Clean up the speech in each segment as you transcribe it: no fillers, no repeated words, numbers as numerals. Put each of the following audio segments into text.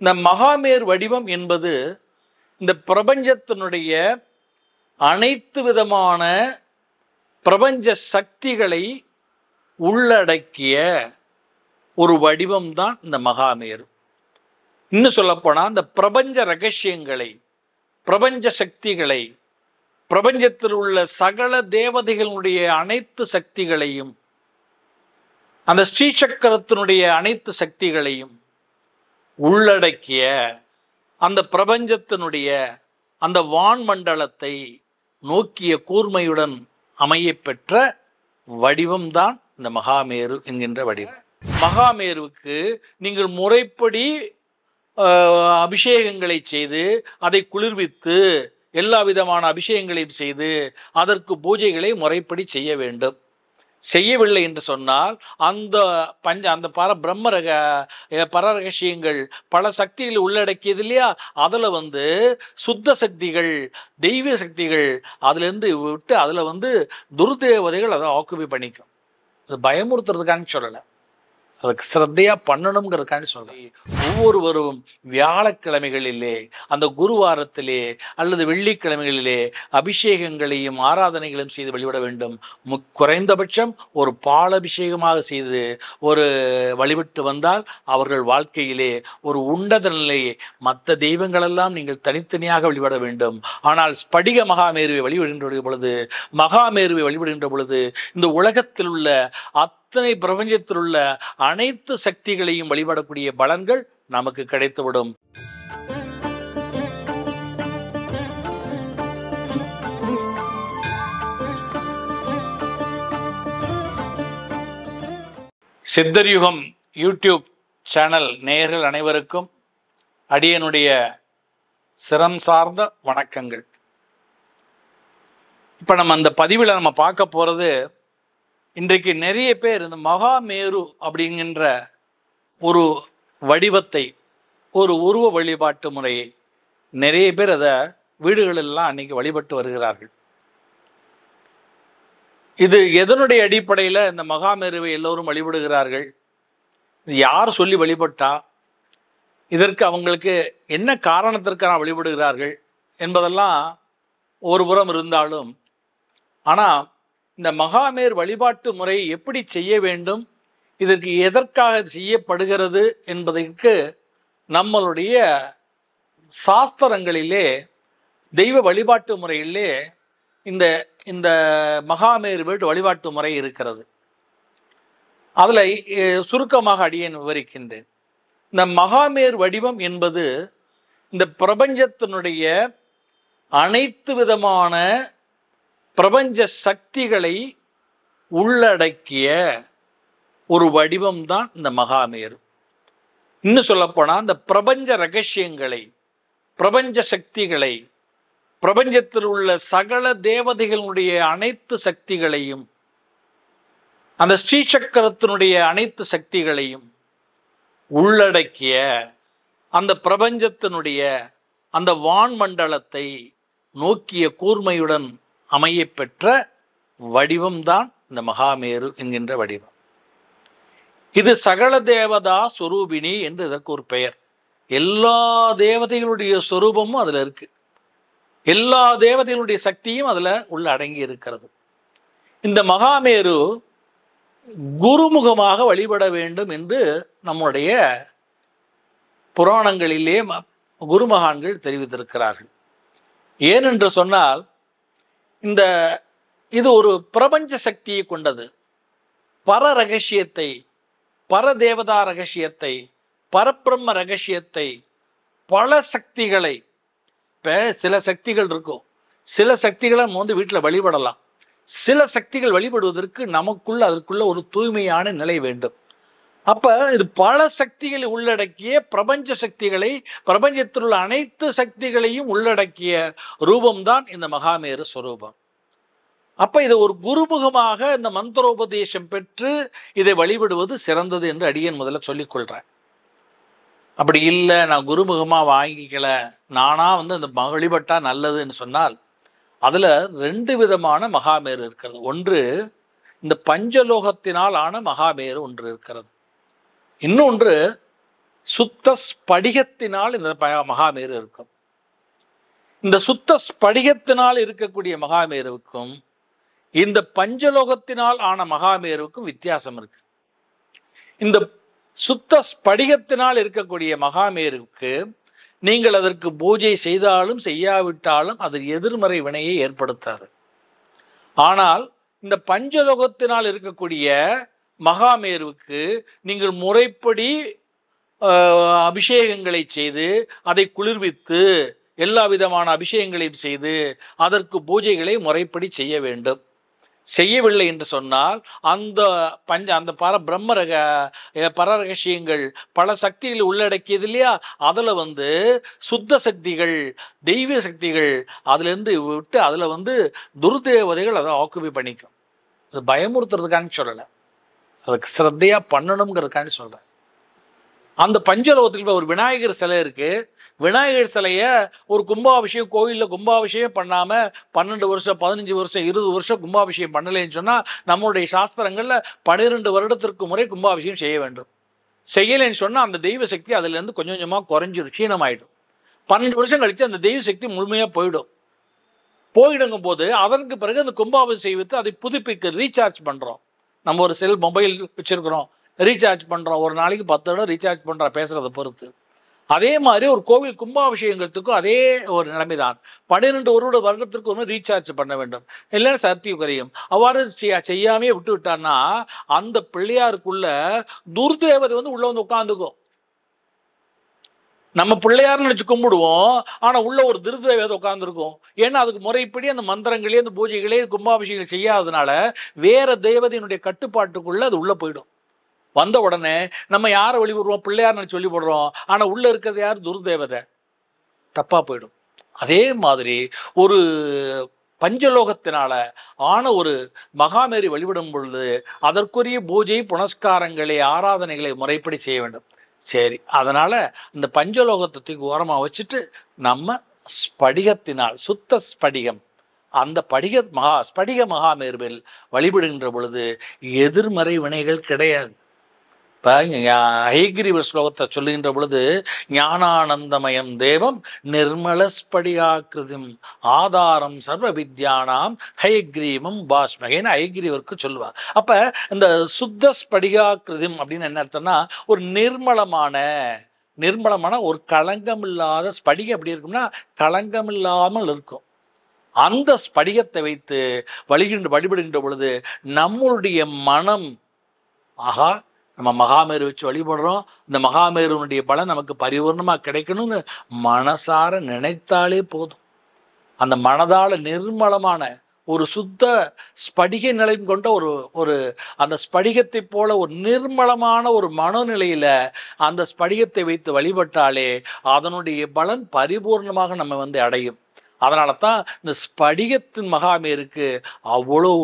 இந்த மகாமேரு வடிவம் என்பது இந்த பிரபஞ்சத்தினுடைய அனைத்து விதமான பிரபஞ்ச சக்திகளை உள்ளடக்கிய ஒரு வடிவம் தான் இந்த மகாமேரு. இன்னும் சொல்லப்போனால் இந்த பிரபஞ்ச ரகசியங்களை, பிரபஞ்ச சக்திகளை, பிரபஞ்சத்தில் உள்ள சகல தேவதைகளுடைய அனைத்து சக்திகளையும், அந்த ஸ்ரீசக்கரத்தினுடைய அனைத்து சக்திகளையும் உள்ளடக்கிய அந்த பிரபஞ்சத்தினுடைய அந்த வான்மண்டலத்தை நோக்கிய கூர்மையுடன் அமைய பெற்ற வடிவம்தான் இந்த மகாமேரு என்கின்ற வடிவம். மகாமேருவுக்கு நீங்கள் முறைப்படி அபிஷேகங்களை செய்து அதை குளிர்வித்து எல்லா விதமான அபிஷேகங்களையும் செய்து அதற்கு பூஜைகளை முறைப்படி செய்ய வேண்டும். செய்யவில்லை என்று சொன்னால் அந்த பரரகசியங்கள் பல சக்திகளை உள்ளடக்கியது இல்லையா, அதில் சுத்த சக்திகள், தெய்வ சக்திகள் அதிலிருந்து விட்டு அதில் துர்தேவதைகள் அதை ஆக்குபை பண்ணிக்கும். அது பயமுறுத்துறதுக்கான சொல்லலை, அதுக்கு சிரத்தையாக பண்ணணுங்கிறதுக்காண்டி சொல்லி ஒவ்வொருவரும் வியாழக்கிழமைகளிலே அந்த குருவாரத்திலே அல்லது வெள்ளிக்கிழமைகளிலே அபிஷேகங்களையும் ஆராதனைகளையும் செய்து வழிபட வேண்டும். குறைந்தபட்சம் ஒரு பாலபிஷேகமாக செய்து ஒரு வழிபட்டு வந்தால் அவர்கள் வாழ்க்கையிலே ஒரு உன்னத நிலையை, மற்ற தெய்வங்களெல்லாம் நீங்கள் தனித்தனியாக வழிபட வேண்டும். ஆனால் ஸ்படிக மகாமேருவை வழிபடுகின்ற பொழுது இந்த உலகத்தில் உள்ள அத்தனை பிரபஞ்சத்தில் உள்ள அனைத்து சக்திகளையும் வழிபடக்கூடிய பலன்கள் நமக்கு கிடைத்துவிடும். சித்தர்யுகம் யூடியூப் சேனல் நேயர்கள் அனைவருக்கும் அடியனுடைய சிரம் சார்ந்த வணக்கங்கள். இப்போ நம்ம அந்த பதிவில் நம்ம பார்க்க போகிறது, இன்றைக்கு நிறைய பேர் இந்த மகாமேரு அப்படிங்கின்ற ஒரு வடிவத்தை, ஒரு உருவ வழிபாட்டு முறையை நிறைய பேர் அதை வீடுகளெல்லாம் அன்றைக்கி வழிபட்டு வருகிறார்கள். இது எதனுடைய அடிப்படையில் இந்த மகாமேருவை எல்லோரும் வழிபடுகிறார்கள், இது யார் சொல்லி வழிபட்டா, இதற்கு அவங்களுக்கு என்ன காரணத்திற்காக வழிபடுகிறார்கள் என்பதெல்லாம் ஒரு புறம் இருந்தாலும், ஆனால் இந்த மகாமேரு வழிபாட்டு முறை எப்படி செய்ய வேண்டும், இதற்கு எதற்காக செய்யப்படுகிறது என்பதற்கு நம்மளுடைய சாஸ்திரங்களிலே, தெய்வ வழிபாட்டு முறையிலே இந்த இந்த மகாமேரு வழிபாட்டு முறை இருக்கிறது. அதில் சுருக்கமாக அடியேன் விவரிக்கின்றேன். இந்த மகாமேரு வடிவம் என்பது இந்த பிரபஞ்சத்தினுடைய அனைத்து விதமான பிரபஞ்ச சக்திகளை உள்ளடக்கிய ஒரு வடிவம் தான் இந்த மகாமேரு. இன்னும் சொல்லப்போனால் இந்த பிரபஞ்ச ரகசியங்களை, பிரபஞ்ச சக்திகளை, பிரபஞ்சத்தில் உள்ள சகல தேவதைகளுடைய அனைத்து சக்திகளையும், அந்த ஸ்ரீசக்கரத்தினுடைய அனைத்து சக்திகளையும் உள்ளடக்கிய அந்த பிரபஞ்சத்தினுடைய அந்த வான்மண்டலத்தை நோக்கிய கூர்மையுடன் அமைய பெற்ற வடிவம்தான் இந்த மகாமேரு என்கின்ற வடிவம். இது சகல தேவதா ஸ்வரூபிணி என்று இதற்கு ஒரு பெயர். எல்லா தேவதைகளுடைய ஸ்வரூபமும் அதில் இருக்கு, எல்லா தேவதைகளுடைய சக்தியும் அதில் உள்ள அடங்கி இருக்கிறது. இந்த மகாமேரு குருமுகமாக வழிபட வேண்டும் என்று நம்முடைய புராணங்களிலே குருமகான்கள் தெரிவித்திருக்கிறார்கள். ஏனென்று சொன்னால், இது ஒரு பிரபஞ்ச சக்தியை கொண்டது. பர ரகசியத்தை, பரதேவதா ரகசியத்தை, பரபிரம்ம ரகசியத்தை, பல சக்திகளை, இப்போ சில சக்திகள் இருக்கும், சில சக்திகளை நம்ம வீட்டில் வழிபடலாம். சில சக்திகள் வழிபடுவதற்கு நமக்குள்ள அதற்குள்ள ஒரு தூய்மையான நிலை வேண்டும். அப்போ இது பல சக்திகளை உள்ளடக்கிய பிரபஞ்ச சக்திகளை, பிரபஞ்சத்தில் உள்ள அனைத்து சக்திகளையும் உள்ளடக்கிய ரூபம்தான் இந்த மகாமேரு ஸ்வரூபம். அப்போ இதை ஒரு குருமுகமாக இந்த மந்திரோபதேசம் பெற்று இதை வழிபடுவது சிறந்தது என்று அடியேன் முதல்ல சொல்லிக்கொள்கிறேன். அப்படி இல்லை, நான் குருமுகமாக வாங்கிக்கல, நானாக அந்த வழிபட்டால் நல்லதுன்னு சொன்னால், அதில் 2 விதமான மகாமேரு இருக்கிறது. ஒன்று இந்த பஞ்சலோகத்தினால் ஆன மகாமேரு ஒன்று இருக்கிறது, இன்னொன்று சுத்த ஸ்படிகத்தினால் இந்த மகாமேரு இருக்கும். இந்த சுத்த ஸ்படிகத்தினால் இருக்கக்கூடிய மகாமேருவுக்கும் இந்த பஞ்சலோகத்தினால் ஆன மகாமேருவுக்கும் வித்தியாசம் இருக்கு. இந்த சுத்த ஸ்படிகத்தினால் இருக்கக்கூடிய மகாமேருவுக்கு நீங்கள் அதற்கு பூஜை செய்தாலும் செய்யாவிட்டாலும் அது எதிர்மறை வினையை ஏற்படுத்தாது. ஆனால் இந்த பஞ்சலோகத்தினால் இருக்கக்கூடிய மகாமேருவுக்கு நீங்கள் முறைப்படி அபிஷேகங்களை செய்து அதை குளிர்வித்து எல்லா விதமான அபிஷேகங்களையும் செய்து அதற்கு பூஜைகளை முறைப்படி செய்ய வேண்டும். செய்யவில்லை என்று சொன்னால் அந்த பரரகசியங்கள் பல சக்திகள் உள்ளடக்கியது இல்லையா, அதில் சுத்த சக்திகள் தெய்வ சக்திகள் அதுலேருந்து விட்டு அதில் துர்தேவதைகள் அதை ஆக்குபை பண்ணிக்கும். அது பயமுறுத்துறதுக்காண்டி சொல்லலை, அதுக்கு ஸ்ரத்தையாக பண்ணணுங்கிறதுக்காண்டி சொல்கிறேன். அந்த பஞ்சலோகத்தில் ஒரு விநாயகர் சிலை இருக்குது. விநாயகர் சிலையை ஒரு கும்பாபிஷேகம் கோயிலில் கும்பாபிஷேகம் பண்ணாமல் 12 வருஷம் 15 வருஷம் 20 வருஷம் கும்பாபிஷேகம் பண்ணலைன்னு சொன்னால் நம்மளுடைய சாஸ்திரங்களில் 12 வருடத்திற்கு முறை கும்பாபிஷேகம் செய்ய வேண்டும். செய்யலைன்னு சொன்னால் அந்த தெய்வ சக்தி அதுலேருந்து கொஞ்சம் கொஞ்சமாக குறைஞ்சிடும், க்ஷீணமாயிடும். 12 வருஷம் கழித்து அந்த தெய்வ சக்தி முழுமையாக போயிடுங்கும் போது அதற்கு பிறகு அந்த கும்பாபிஷேகம் செய்வித்து அதை புதுப்பிக்க ரீசார்ஜ் பண்ணுறோம். நம்ம ஒரு செல் மொபைல் வச்சுருக்கிறோம், ரீசார்ஜ் பண்ணுறோம், ஒரு நாளைக்கு 10 தடவை ரீசார்ஜ் பண்ணுறோம் பேசுகிறத பொறுத்து. அதே மாதிரி ஒரு கோவில் கும்பாபிஷேகத்துக்கும் அதே ஒரு நிலைமை தான். 12 வருடத்திற்கு ஒரு ரீசார்ஜ் பண்ண வேண்டும், இல்லைன்னா சக்தி குறையும். அவ்வாறு செய்யாமே விட்டு விட்டான்னா அந்த பிள்ளையாருக்குள்ள துர்தேவதை உள்ள உட்காந்துக்கும். நம்ம பிள்ளையார்னு நினச்சி கும்பிடுவோம், ஆனால் உள்ள ஒரு துர்தேவதை உட்காந்துருக்கும். ஏன்னா அதுக்கு முறைப்படி அந்த மந்திரங்களே அந்த பூஜைகளே கும்பாபிஷேகம் செய்யாததுனால வேற தேவதையினுடைய கட்டுப்பாட்டுக்குள்ள அது உள்ள போயிடும். வந்த உடனே நம்ம யாரை வழிபடுறோம், பிள்ளையார்னு சொல்லி போடுறோம், ஆனால் உள்ளே இருக்கிறது யார், துர்தேவதை. தப்பாக போயிடும். அதே மாதிரி ஒரு பஞ்சலோகத்தினால ஆன ஒரு மகாமேரி வழிபடும் பொழுது அதற்குரிய பூஜை புனஸ்காரங்களை ஆராதனைகளை முறைப்படி செய்ய வேண்டும். சரி, அதனால் இந்த பஞ்சலோகத்தை ஓரமாக வச்சுட்டு நம்ம ஸ்படிகத்தினால் சுத்த ஸ்படிகம் அந்த ஸ்படிக மகாமேருவில் வழிபடுகின்ற பொழுது எதிர்மறை வினைகள் கிடையாது. இப்போ ஹயக்ரீவர் ஸ்லோகத்தை சொல்லுகின்ற பொழுது ஞானானந்தமயம் தேவம் நிர்மல ஸ்படிகாக்கிருதிம் ஆதாரம் சர்வ வித்யானாம் ஹயக்ரீவம் பாஷ்மகேன்னு ஹயக்ரீவருக்கு சொல்லுவார். அப்போ இந்த சுத்த ஸ்படிகாக்கிருதிம் அப்படின்னு என்ன அர்த்தம்னா ஒரு நிர்மலமான ஒரு களங்கமில்லாத ஸ்படிகம் எப்படி இருக்கும்னா களங்கமில்லாமல் இருக்கும். அந்த ஸ்படிகத்தை வைத்து வழிபடுகின்ற பொழுது நம்மளுடைய மனம் ஆகா நம்ம மகாமேரு வச்சு வழிபடுறோம், இந்த மகாமேருனுடைய பலன் நமக்கு பரிபூர்ணமாக கிடைக்கணும்னு மனசார நினைத்தாலே போதும். அந்த மனதால் நிர்மலமான ஒரு சுத்த ஸ்படிக நிலையும் கொண்ட ஒரு அந்த ஸ்படிகத்தை போல ஒரு நிர்மலமான ஒரு மனநிலையில் அந்த ஸ்படிகத்தை வைத்து வழிபட்டாலே அதனுடைய பலன் பரிபூர்ணமாக நம்ம அடையும். அதனால தான் இந்த ஸ்படிகத்தின் மகாமேருக்கு அவ்வளோ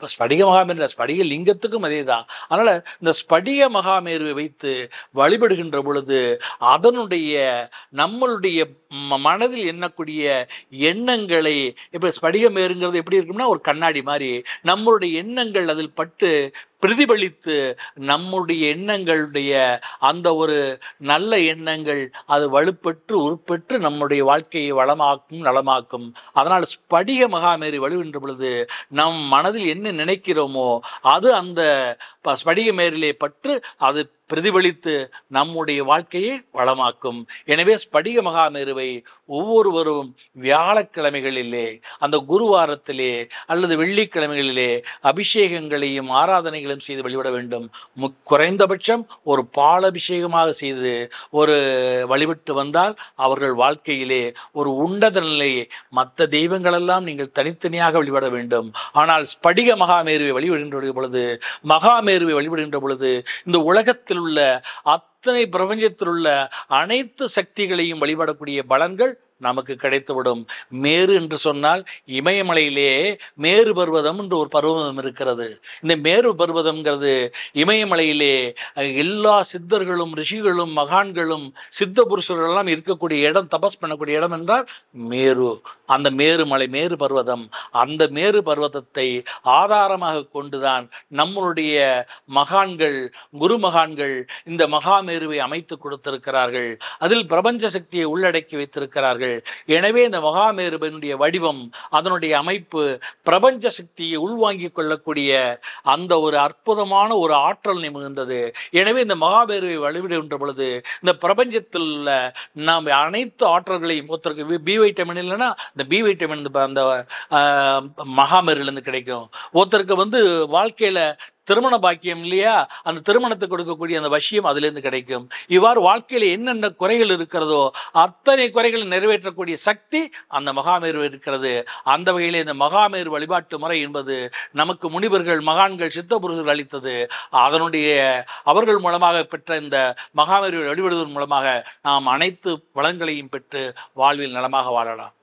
ஸ்படிக மகாமேரு ஸ்படிக லிங்கத்துக்கும் அதே தான். அதனால் இந்த ஸ்படிக மகாமேருவை வைத்து வழிபடுகின்ற பொழுது அதனுடைய நம்மளுடைய மனதில் எண்ணக்கூடிய எண்ணங்களை இப்போ ஸ்படிகமேருங்கிறது எப்படி இருக்கும்னா ஒரு கண்ணாடி மாதிரி நம்மளுடைய எண்ணங்கள் அதில் பட்டு பிரதிபலித்து நம்முடைய எண்ணங்களுடைய அந்த ஒரு நல்ல எண்ணங்கள் அது வலுப்பெற்று உருப்பெற்று நம்முடைய வாழ்க்கையை வளமாக்கும் நலமாக்கும். அதனால் ஸ்படிக மகாமேரு வலுவின்ற பொழுது நம் மனதில் என்ன நினைக்கிறோமோ அது அந்த ஸ்படிக மேரிலே பற்று அது பிரதிபலித்து நம்முடைய வாழ்க்கையை வளமாக்கும். எனவே ஸ்படிக மகாமேருவை ஒவ்வொருவரும் வியாழக்கிழமைகளிலே அந்த குருவாரத்திலே அல்லது வெள்ளிக்கிழமைகளிலே அபிஷேகங்களையும் ஆராதனைகளையும் செய்து வழிபட வேண்டும். குறைந்தபட்சம் ஒரு பாலபிஷேகமாக செய்து ஒரு வழிபட்டு வந்தால் அவர்கள் வாழ்க்கையிலே ஒரு உன்னத நிலையை மற்ற தெய்வங்களெல்லாம் நீங்கள் தனித்தனியாக வழிபட வேண்டும். ஆனால் ஸ்படிக மகாமேருவை வழிபடுகின்ற பொழுது மகாமேருவை வழிபடுகின்ற பொழுது இந்த உலகத்தில் உள்ள அத்தனை பிரபஞ்சத்தில் உள்ள அனைத்து சக்திகளையும் வழிபடக்கூடிய பலன்கள் நமக்கு கிடைத்துவிடும். மேரு என்று சொன்னால் இமயமலையிலே மேரு பர்வதம் என்று ஒரு பர்வதம் இருக்கிறது. இந்த மேரு பர்வதம்ங்கிறது இமயமலையிலே எல்லா சித்தர்களும் ரிஷிகளும் மகான்களும் சித்த புருஷர்கள் எல்லாம் இருக்கக்கூடிய இடம், தபஸ் பண்ணக்கூடிய இடம் என்றால் மேரு. அந்த மேருமலை, மேரு பர்வதம், அந்த மேரு பர்வதத்தை ஆதாரமாக கொண்டுதான் நம்மளுடைய மகான்கள், குரு மகான்கள் இந்த மகாமேருவை அமைத்து கொடுத்திருக்கிறார்கள். அதில் பிரபஞ்ச சக்தியை உள்ளடக்கி வைத்திருக்கிறார்கள். எனவே இந்த மகாமேருவினுடைய வடிவம், அதனுடைய அமைப்பு பிரபஞ்ச சக்தியை உள்வாங்கிக் கொள்ளக்கூடிய அந்த ஒரு அற்புதமான ஒரு ஆற்றல் மிகுந்தது. எனவே இந்த மகாமேருவை வழிபடுகின்ற பொழுது இந்த பிரபஞ்சத்தில் உள்ள நாம் அனைத்து ஆற்றல்களையும், ஒருத்தருக்கு பி வைட்டமின் இல்லைன்னா இந்த பி வைட்டமின் அந்த மகாமேருலேருந்து கிடைக்கும். ஒருத்தருக்கு வாழ்க்கையில் திருமண பாக்கியம் இல்லையா, அந்த திருமணத்துக்கு கொடுக்கக்கூடிய அந்த வசியம் அதிலிருந்து கிடைக்கும். இவ்வாறு வாழ்க்கையில் என்னென்ன குறைகள் இருக்கிறதோ அத்தனை குறைகளை நிறைவேற்றக்கூடிய சக்தி அந்த மகாமேரு இருக்கிறது. அந்த வகையில் இந்த மகாமேரு வழிபாட்டு முறை என்பது நமக்கு முனிவர்கள், மகான்கள், சித்தபுருஷர்கள் அளித்தது. அவர்கள் மூலமாக பெற்ற இந்த மகாமேரு வழிபடுவதன் மூலமாக நாம் அனைத்து வளங்களையும் பெற்று வாழ்வில் நலமாக வாழலாம்.